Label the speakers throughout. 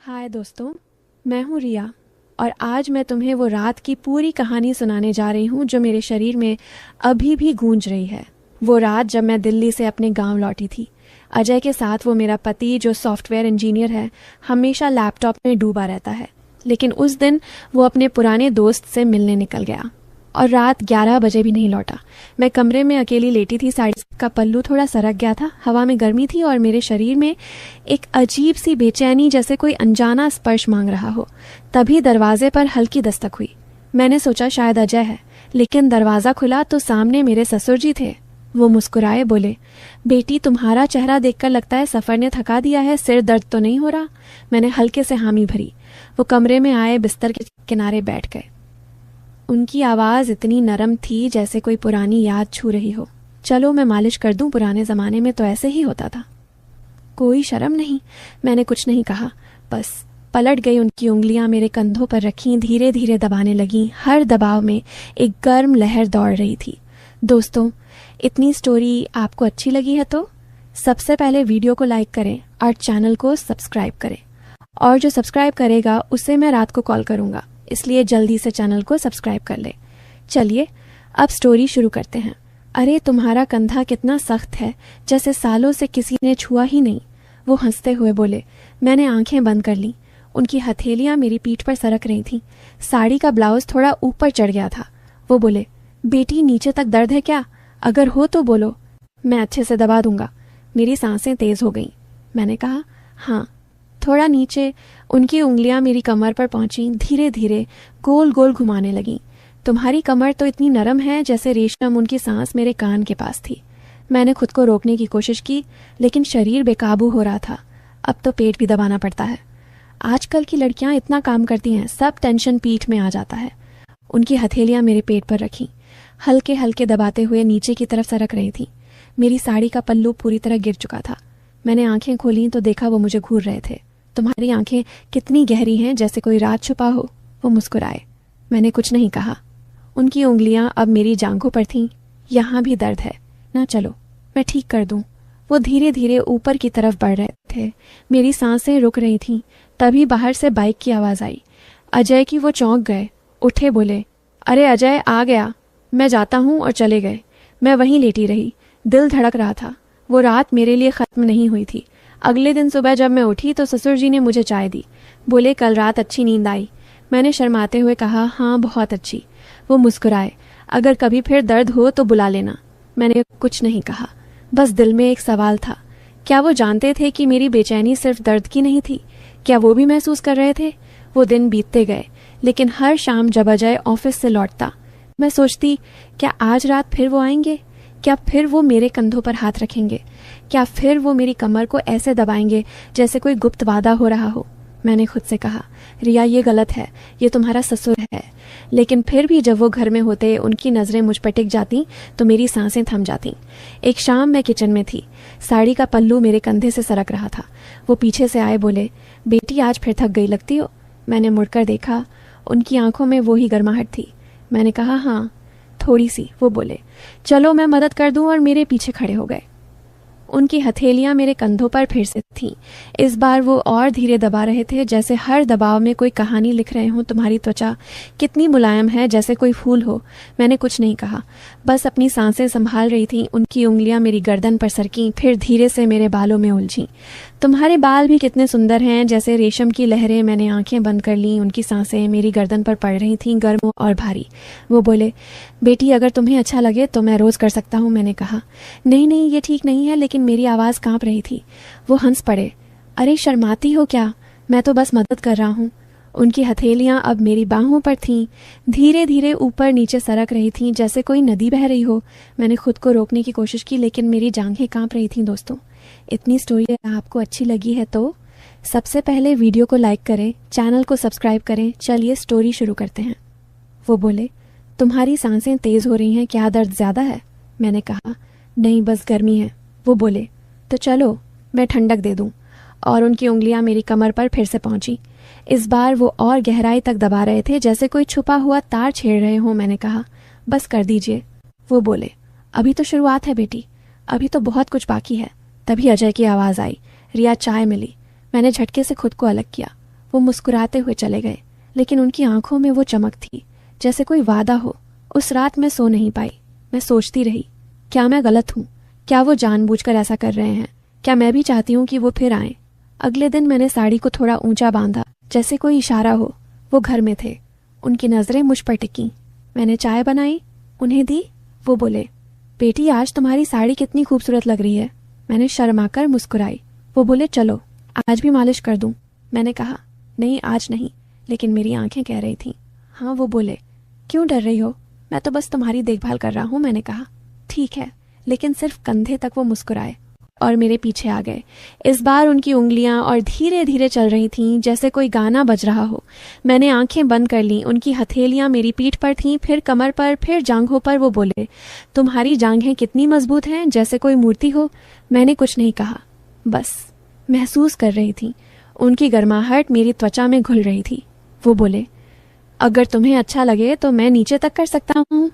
Speaker 1: हाय दोस्तों, मैं हूँ रिया और आज मैं तुम्हें वो रात की पूरी कहानी सुनाने जा रही हूँ जो मेरे शरीर में अभी भी गूंज रही है। वो रात जब मैं दिल्ली से अपने गांव लौटी थी। अजय के साथ वो मेरा पति जो सॉफ्टवेयर इंजीनियर है, हमेशा लैपटॉप में डूबा रहता है, लेकिन उस दिन वो अपने पुराने दोस्त से मिलने निकल गया और रात 11 बजे भी नहीं लौटा। मैं कमरे में अकेली लेटी थी, साड़ी का पल्लू थोड़ा सरक गया था, हवा में गर्मी थी और मेरे शरीर में एक अजीब सी बेचैनी, जैसे कोई अनजाना स्पर्श मांग रहा हो। तभी दरवाजे पर हल्की दस्तक हुई। मैंने सोचा शायद अजय है, लेकिन दरवाज़ा खुला तो सामने मेरे ससुर जी थे। वो मुस्कुराए, बोले, बेटी तुम्हारा चेहरा देखकर लगता है सफ़र ने थका दिया है, सिर दर्द तो नहीं हो रहा? मैंने हल्के से हामी भरी। वो कमरे में आए, बिस्तर के किनारे बैठ गए। उनकी आवाज़ इतनी नरम थी जैसे कोई पुरानी याद छू रही हो। चलो मैं मालिश कर दूं, पुराने ज़माने में तो ऐसे ही होता था। कोई शर्म नहीं, मैंने कुछ नहीं कहा, बस पलट गई। उनकी उंगलियां मेरे कंधों पर रखीं, धीरे धीरे दबाने लगीं। हर दबाव में एक गर्म लहर दौड़ रही थी। दोस्तों, इतनी स्टोरी आपको अच्छी लगी है तो सबसे पहले वीडियो को लाइक करें और चैनल को सब्सक्राइब करें, और जो सब्सक्राइब करेगा उसे मैं रात को कॉल करूँगा, इसलिए जल्दी से चैनल को सब्सक्राइब कर ले। चलिए अब स्टोरी शुरू करते हैं। अरे तुम्हारा कंधा कितना सख्त है, जैसे सालों से किसी ने छुआ ही नहीं। वो हंसते हुए बोले। मैंने आंखें बंद कर लीं। उनकी हथेलियां मेरी पीठ पर सरक रही थीं। साड़ी का ब्लाउज थोड़ा ऊपर चढ़ गया था। वो बोले, बेटी नीचे तक दर्द है क्या? अगर हो तो बोलो, मैं अच्छे से दबा दूंगा। मेरी सांसें तेज हो गईं। मैंने कहा, हाँ, थोड़ा नीचे। उनकी उंगलियां मेरी कमर पर पहुंची, धीरे धीरे गोल गोल घुमाने लगीं। तुम्हारी कमर तो इतनी नरम है जैसे रेशम। उनकी सांस मेरे कान के पास थी। मैंने खुद को रोकने की कोशिश की, लेकिन शरीर बेकाबू हो रहा था। अब तो पेट भी दबाना पड़ता है। आजकल की लड़कियां इतना काम करती हैं, सब टेंशन पीठ में आ जाता है। उनकी हथेलियां मेरे पेट पर रखीं, हल्के हल्के दबाते हुए नीचे की तरफ सरक रही थी। मेरी साड़ी का पल्लू पूरी तरह गिर चुका था। मैंने आंखें खोली तो देखा वो मुझे घूर रहे थे। तुम्हारी आंखें कितनी गहरी हैं, जैसे कोई रात छुपा हो। वो मुस्कुराए। मैंने कुछ नहीं कहा। उनकी उंगलियां अब मेरी जांघों पर थीं। यहाँ भी दर्द है ना? चलो मैं ठीक कर दूं। वो धीरे धीरे ऊपर की तरफ बढ़ रहे थे। मेरी सांसें रुक रही थीं। तभी बाहर से बाइक की आवाज़ आई। अजय की। वो चौंक गए, उठे, बोले, अरे अजय आ गया, मैं जाता हूँ, और चले गए। मैं वहीं लेटी रही। दिल धड़क रहा था। वो रात मेरे लिए ख़त्म नहीं हुई थी। अगले दिन सुबह जब मैं उठी तो ससुर जी ने मुझे चाय दी। बोले, कल रात अच्छी नींद आई? मैंने शर्माते हुए कहा, हाँ, बहुत अच्छी। वो मुस्कुराए। अगर कभी फिर दर्द हो तो बुला लेना। मैंने कुछ नहीं कहा, बस दिल में एक सवाल था। क्या वो जानते थे कि मेरी बेचैनी सिर्फ दर्द की नहीं थी? क्या वो भी महसूस कर रहे थे? वो दिन बीतते गए, लेकिन हर शाम जब अजय ऑफिस से लौटता, मैं सोचती, क्या आज रात फिर वो आएंगे? क्या फिर वो मेरे कंधों पर हाथ रखेंगे? क्या फिर वो मेरी कमर को ऐसे दबाएंगे जैसे कोई गुप्त वादा हो रहा हो? मैंने खुद से कहा, रिया ये गलत है, ये तुम्हारा ससुर है। लेकिन फिर भी जब वो घर में होते, उनकी नज़रें मुझ पर टिक जाती तो मेरी सांसें थम जाती। एक शाम मैं किचन में थी। साड़ी का पल्लू मेरे कंधे से सरक रहा था। वो पीछे से आए, बोले, बेटी आज फिर थक गई लगती हो। मैंने मुड़कर देखा। उनकी आंखों में वो ही गर्माहट थी। मैंने कहा, हाँ, थोड़ी सी। वो बोले, चलो मैं मदद कर दूं, और मेरे पीछे खड़े हो गए। उनकी हथेलियां मेरे कंधों पर फिर से थीं। इस बार वो और धीरे दबा रहे थे, जैसे हर दबाव में कोई कहानी लिख रहे हों। तुम्हारी त्वचा कितनी मुलायम है, जैसे कोई फूल हो। मैंने कुछ नहीं कहा, बस अपनी सांसें संभाल रही थी। उनकी उंगलियां मेरी गर्दन पर सरकीं, फिर धीरे से मेरे बालों में उलझीं। तुम्हारे बाल भी कितने सुंदर हैं, जैसे रेशम की लहरें। मैंने आंखें बंद कर लीं। उनकी सांसें मेरी गर्दन पर पड़ रही थीं, गर्म और भारी। वो बोले, बेटी अगर तुम्हें अच्छा लगे तो मैं रोज़ कर सकता हूँ। मैंने कहा, नहीं नहीं, ये ठीक नहीं है, लेकिन मेरी आवाज़ कांप रही थी। वो हंस पड़े। अरे शर्माती हो क्या? मैं तो बस मदद कर रहा हूँ। उनकी हथेलियां अब मेरी बाहों पर थीं, धीरे धीरे ऊपर नीचे सरक रही थीं, जैसे कोई नदी बह रही हो। मैंने खुद को रोकने की कोशिश की, लेकिन मेरी जांघें कांप रही थीं। दोस्तों, इतनी स्टोरी आपको अच्छी लगी है तो सबसे पहले वीडियो को लाइक करें, चैनल को सब्सक्राइब करें। चलिए स्टोरी शुरू करते हैं। वो बोले, तुम्हारी सांसें तेज़ हो रही हैं, क्या दर्द ज़्यादा है? मैंने कहा, नहीं, बस गर्मी है। वो बोले, तो चलो मैं ठंडक दे दूं। और उनकी उंगलियां मेरी कमर पर फिर से पहुंची। इस बार वो और गहराई तक दबा रहे थे, जैसे कोई छुपा हुआ तार छेड़ रहे हों। मैंने कहा, बस कर दीजिए। वो बोले, अभी तो शुरुआत है बेटी, अभी तो बहुत कुछ बाकी है। तभी अजय की आवाज़ आई, रिया चाय मिली। मैंने झटके से खुद को अलग किया। वो मुस्कुराते हुए चले गए, लेकिन उनकी आंखों में वो चमक थी जैसे कोई वादा हो। उस रात मैं सो नहीं पाई। मैं सोचती रही, क्या मैं गलत हूँ? क्या वो जानबूझकर ऐसा कर रहे हैं? क्या मैं भी चाहती हूँ कि वो फिर आए? अगले दिन मैंने साड़ी को थोड़ा ऊंचा बांधा, जैसे कोई इशारा हो। वो घर में थे। उनकी नजरें मुझ पर टिकी। मैंने चाय बनाई, उन्हें दी। वो बोले, बेटी आज तुम्हारी साड़ी कितनी खूबसूरत लग रही है। मैंने शर्माकर मुस्कुराई। वो बोले, चलो आज भी मालिश कर दूं? मैंने कहा, नहीं आज नहीं, लेकिन मेरी आंखें कह रही थीं। हाँ। वो बोले, क्यों डर रही हो? मैं तो बस तुम्हारी देखभाल कर रहा हूँ। मैंने कहा, ठीक है, लेकिन सिर्फ कंधे तक। वो मुस्कुराए और मेरे पीछे आ गए। इस बार उनकी उंगलियां और धीरे धीरे चल रही थीं जैसे कोई गाना बज रहा हो। मैंने आंखें बंद कर लीं। उनकी हथेलियां मेरी पीठ पर थीं, फिर कमर पर, फिर जांघों पर। वो बोले, तुम्हारी जांघें कितनी मजबूत हैं, जैसे कोई मूर्ति हो। मैंने कुछ नहीं कहा, बस महसूस कर रही थी। उनकी गर्माहट मेरी त्वचा में घुल रही थी। वो बोले, अगर तुम्हें अच्छा लगे तो मैं नीचे तक कर सकता हूँ।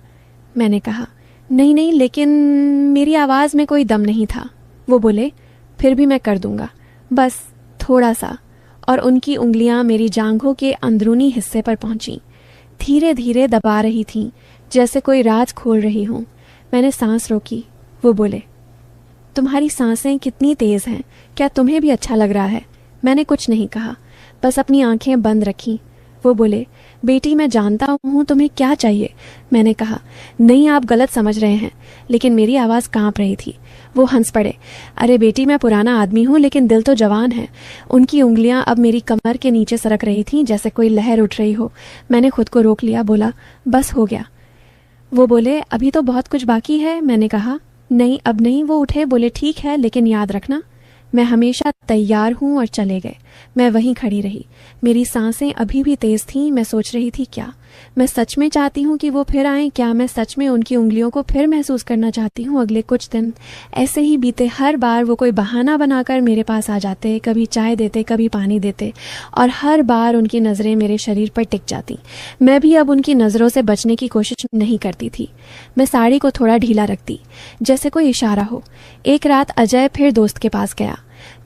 Speaker 1: मैंने कहा, नहीं नहीं, लेकिन मेरी आवाज़ में कोई दम नहीं था। वो बोले, फिर भी मैं कर दूंगा, बस थोड़ा सा। और उनकी उंगलियां मेरी जांघों के अंदरूनी हिस्से पर पहुंची, धीरे धीरे दबा रही थीं जैसे कोई राज खोल रही हूं। मैंने सांस रोकी। वो बोले, तुम्हारी सांसें कितनी तेज हैं, क्या तुम्हें भी अच्छा लग रहा है? मैंने कुछ नहीं कहा, बस अपनी आंखें बंद रखी। वो बोले, बेटी मैं जानता हूँ तुम्हें क्या चाहिए। मैंने कहा, नहीं आप गलत समझ रहे हैं, लेकिन मेरी आवाज़ कांप रही थी। वो हंस पड़े। अरे बेटी मैं पुराना आदमी हूँ, लेकिन दिल तो जवान है। उनकी उंगलियां अब मेरी कमर के नीचे सरक रही थीं जैसे कोई लहर उठ रही हो। मैंने खुद को रोक लिया, बोला, बस हो गया। वो बोले, अभी तो बहुत कुछ बाकी है। मैंने कहा, नहीं अब नहीं। वो उठे, बोले, ठीक है, लेकिन याद रखना मैं हमेशा तैयार हूँ। और चले गए। मैं वहीं खड़ी रही। मेरी सांसें अभी भी तेज थीं। मैं सोच रही थी, क्या मैं सच में चाहती हूँ कि वो फिर आए? क्या मैं सच में उनकी उंगलियों को फिर महसूस करना चाहती हूँ? अगले कुछ दिन ऐसे ही बीते। हर बार वो कोई बहाना बनाकर मेरे पास आ जाते, कभी चाय देते, कभी पानी देते, और हर बार उनकी नज़रें मेरे शरीर पर टिक जाती। मैं भी अब उनकी नज़रों से बचने की कोशिश नहीं करती थी। मैं साड़ी को थोड़ा ढीला रखती, जैसे कोई इशारा हो। एक रात अजय फिर दोस्त के पास गया।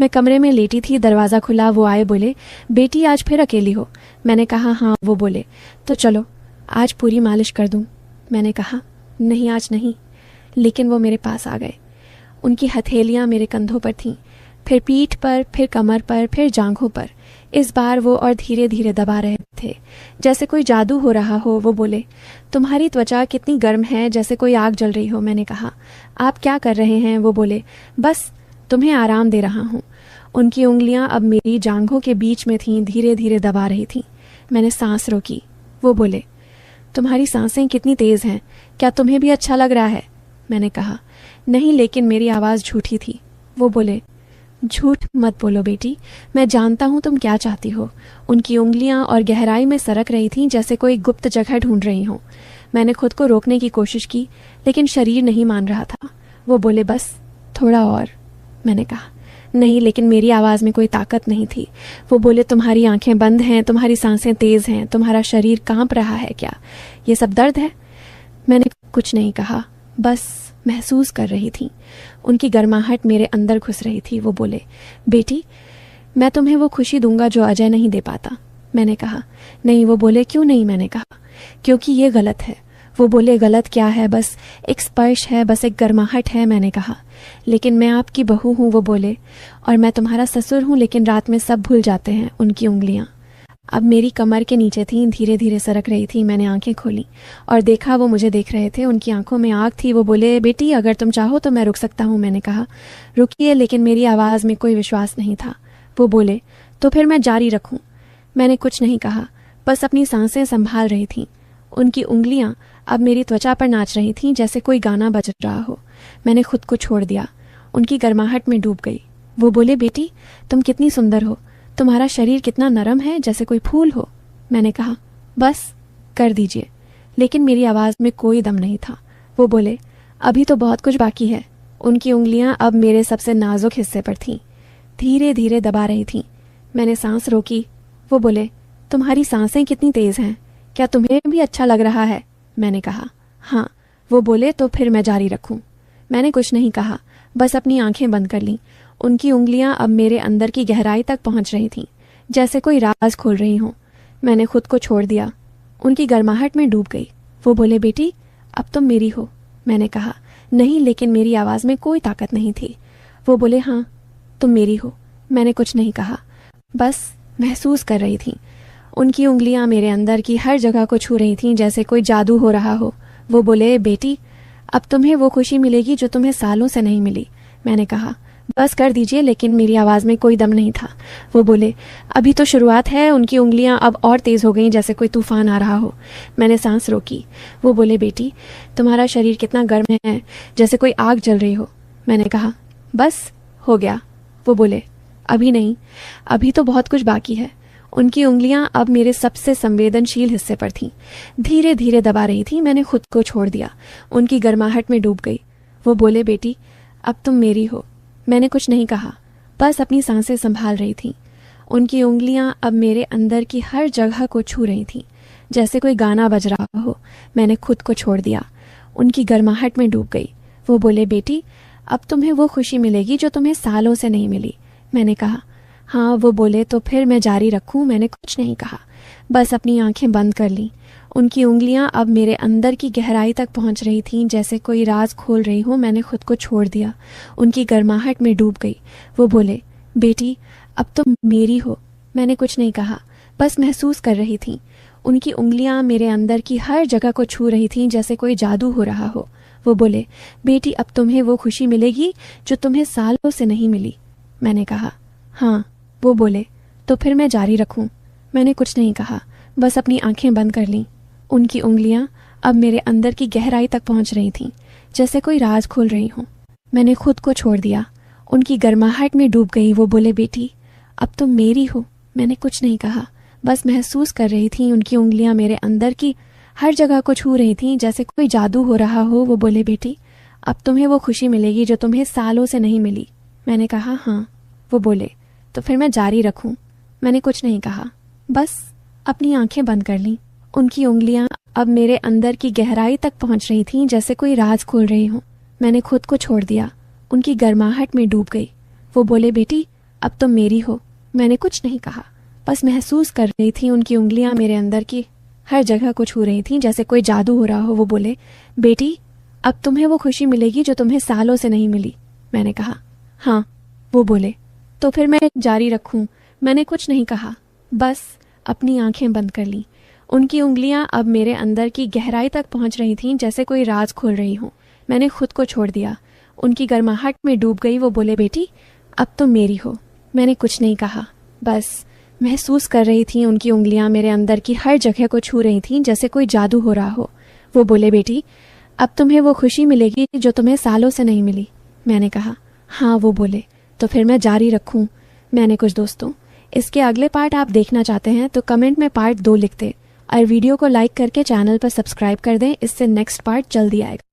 Speaker 1: मैं कमरे में लेटी थी, दरवाज़ा खुला। वो आए, बोले, बेटी आज फिर अकेली हो? मैंने कहा, हाँ। वो बोले, तो चलो आज पूरी मालिश कर दूं? मैंने कहा, नहीं आज नहीं। लेकिन वो मेरे पास आ गए। उनकी हथेलियां मेरे कंधों पर थीं, फिर पीठ पर, फिर कमर पर, फिर जांघों पर। इस बार वो और धीरे धीरे दबा रहे थे, जैसे कोई जादू हो रहा हो। वो बोले, तुम्हारी त्वचा कितनी गर्म है, जैसे कोई आग जल रही हो। मैंने कहा, आप क्या कर रहे हैं? वो बोले, बस तुम्हें आराम दे रहा हूँ। उनकी उंगलियां अब मेरी जांघों के बीच में थीं, धीरे धीरे दबा रही थीं। मैंने सांस रोकी। वो बोले, तुम्हारी सांसें कितनी तेज हैं, क्या तुम्हें भी अच्छा लग रहा है? मैंने कहा, नहीं, लेकिन मेरी आवाज़ झूठी थी। वो बोले, झूठ मत बोलो बेटी, मैं जानता हूँ तुम क्या चाहती हो। उनकी उंगलियां और गहराई में सरक रही थीं जैसे कोई गुप्त जगह ढूंढ रही हो। मैंने खुद को रोकने की कोशिश की, लेकिन शरीर नहीं मान रहा था। वो बोले, बस थोड़ा और। मैंने कहा, नहीं, लेकिन मेरी आवाज़ में कोई ताकत नहीं थी। वो बोले, तुम्हारी आंखें बंद हैं, तुम्हारी सांसें तेज़ हैं, तुम्हारा शरीर कांप रहा है, क्या ये सब दर्द है? मैंने कुछ नहीं कहा, बस महसूस कर रही थी। उनकी गर्माहट मेरे अंदर घुस रही थी। वो बोले, बेटी मैं तुम्हें वो खुशी दूंगा जो अजय नहीं दे पाता। मैंने कहा, नहीं। वो बोले, क्यों नहीं? मैंने कहा, क्योंकि ये गलत है। वो बोले, गलत क्या है? बस एक स्पर्श है, बस एक गर्माहट है। मैंने कहा, लेकिन मैं आपकी बहू हूँ। वो बोले, और मैं तुम्हारा ससुर हूँ, लेकिन रात में सब भूल जाते हैं। उनकी उंगलियां अब मेरी कमर के नीचे थीं, धीरे धीरे सरक रही थी। मैंने आंखें खोली और देखा वो मुझे देख रहे थे। उनकी आंखों में आग थी। वो बोले, बेटी अगर तुम चाहो तो मैं रुक सकता हूँ। मैंने कहा, रुकिए, लेकिन मेरी आवाज़ में कोई विश्वास नहीं था। वो बोले, तो फिर मैं जारी रखूँ? मैंने कुछ नहीं कहा, बस अपनी सांसें संभाल रही थी। उनकी उंगलियां अब मेरी त्वचा पर नाच रही थीं जैसे कोई गाना बज रहा हो। मैंने खुद को छोड़ दिया, उनकी गर्माहट में डूब गई। वो बोले, बेटी तुम कितनी सुंदर हो, तुम्हारा शरीर कितना नरम है, जैसे कोई फूल हो। मैंने कहा, बस कर दीजिए, लेकिन मेरी आवाज़ में कोई दम नहीं था। वो बोले, अभी तो बहुत कुछ बाकी है। उनकी उंगलियां अब मेरे सबसे नाजुक हिस्से पर थीं, धीरे धीरे दबा रही थीं। मैंने सांस रोकी। वो बोले, तुम्हारी सांसें कितनी तेज़ हैं, क्या तुम्हें भी अच्छा लग रहा है? मैंने कहा, हाँ। वो बोले, तो फिर मैं जारी रखूं? मैंने कुछ नहीं कहा, बस अपनी आंखें बंद कर लीं। उनकी उंगलियां अब मेरे अंदर की गहराई तक पहुंच रही थीं। जैसे कोई राज खोल रही हूँ। मैंने खुद को छोड़ दिया, उनकी गर्माहट में डूब गई। वो बोले, बेटी अब तुम मेरी हो। मैंने कहा, नहीं, लेकिन मेरी आवाज़ में कोई ताकत नहीं थी। वो बोले, हाँ तुम मेरी हो। मैंने कुछ नहीं कहा, बस महसूस कर रही थी। उनकी उंगलियां मेरे अंदर की हर जगह को छू रही थीं, जैसे कोई जादू हो रहा हो। वो बोले, बेटी अब तुम्हें वो खुशी मिलेगी जो तुम्हें सालों से नहीं मिली। मैंने कहा, बस कर दीजिए, लेकिन मेरी आवाज़ में कोई दम नहीं था। वो बोले, अभी तो शुरुआत है। उनकी उंगलियां अब और तेज़ हो गईं, जैसे कोई तूफान आ रहा हो। मैंने सांस रोकी। वो बोले, बेटी तुम्हारा शरीर कितना गर्म है, जैसे कोई आग जल रही हो। मैंने कहा, बस हो गया। वो बोले, अभी नहीं, अभी तो बहुत कुछ बाकी है। उनकी उंगलियां अब मेरे सबसे संवेदनशील हिस्से पर थीं, धीरे धीरे दबा रही थीं। मैंने खुद को छोड़ दिया, उनकी गर्माहट में डूब गई। वो बोले, बेटी अब तुम मेरी हो। मैंने कुछ नहीं कहा, बस अपनी सांसें संभाल रही थी। उनकी उंगलियां अब मेरे अंदर की हर जगह को छू रही थीं, जैसे कोई गाना बज रहा हो। मैंने खुद को छोड़ दिया, उनकी गर्माहट में डूब गई। वो बोले, बेटी अब तुम्हें वो खुशी मिलेगी जो तुम्हें सालों से नहीं मिली। मैंने कहा, हाँ। वो बोले, तो फिर मैं जारी रखूं। मैंने कुछ नहीं कहा, बस अपनी आंखें बंद कर लीं। उनकी उंगलियां अब मेरे अंदर की गहराई तक पहुंच रही थीं, जैसे कोई राज खोल रही हो। मैंने खुद को छोड़ दिया, उनकी गर्माहट में डूब गई। वो बोले, बेटी अब तुम मेरी हो। मैंने कुछ नहीं कहा, बस महसूस कर रही थी। उनकी उंगलियां मेरे अंदर की हर जगह को छू रही थीं, जैसे कोई जादू हो रहा हो। वो बोले, बेटी अब तुम्हें वो खुशी मिलेगी जो तुम्हें सालों से नहीं मिली। मैंने कहा, हाँ। वो बोले, तो फिर मैं जारी रखूं। मैंने कुछ नहीं कहा, बस अपनी आंखें बंद कर लीं। उनकी उंगलियां अब मेरे अंदर की गहराई तक पहुंच रही थीं, जैसे कोई राज खोल रही हूं। मैंने खुद को छोड़ दिया, उनकी गर्माहट में डूब गई। वो बोले, बेटी अब तुम मेरी हो। मैंने कुछ नहीं कहा, बस महसूस कर रही थी। उनकी उंगलियां मेरे अंदर की हर जगह को छू रही थीं, जैसे कोई जादू हो रहा हो। वो बोले, बेटी अब तुम्हें वो खुशी मिलेगी जो तुम्हें सालों से नहीं मिली। मैंने कहा, हाँ। वो बोले, तो फिर मैं जारी रखूं। मैंने कुछ नहीं कहा, बस अपनी आंखें बंद कर लीं। उनकी उंगलियां अब मेरे अंदर की गहराई तक पहुंच रही थीं, जैसे कोई राज खोल रही हो। मैंने खुद को छोड़ दिया, उनकी गर्माहट में डूब गई। वो बोले, बेटी अब तुम मेरी हो। मैंने कुछ नहीं कहा, बस महसूस कर रही थी। उनकी उंगलियां मेरे अंदर की हर जगह को छू रही थीं, जैसे कोई जादू हो रहा हो। वो बोले, बेटी अब तुम्हें वो खुशी मिलेगी जो तुम्हें सालों से नहीं मिली। मैंने कहा, हाँ। वो बोले, तो फिर मैं जारी रखूं। मैंने कुछ नहीं कहा, बस अपनी आंखें बंद कर लीं। उनकी उंगलियां अब मेरे अंदर की गहराई तक पहुंच रही थीं, जैसे कोई राज खोल रही हो। मैंने खुद को छोड़ दिया, उनकी गर्माहट में डूब गई। वो बोले, बेटी अब तुम मेरी हो। मैंने कुछ नहीं कहा, बस महसूस कर रही थी। उनकी उंगलियां मेरे अंदर की हर जगह को छू रही थीं, जैसे कोई जादू हो रहा हो। वो बोले, बेटी अब तुम्हें वो खुशी मिलेगी जो तुम्हें सालों से नहीं मिली। मैंने कहा, हाँ। वो बोले, तो फिर मैं जारी रखूं। मैंने कुछ दोस्तों, इसके अगले पार्ट आप देखना चाहते हैं तो कमेंट में पार्ट 2 लिख दें और वीडियो को लाइक करके चैनल पर सब्सक्राइब कर दें। इससे नेक्स्ट पार्ट जल्दी आएगा।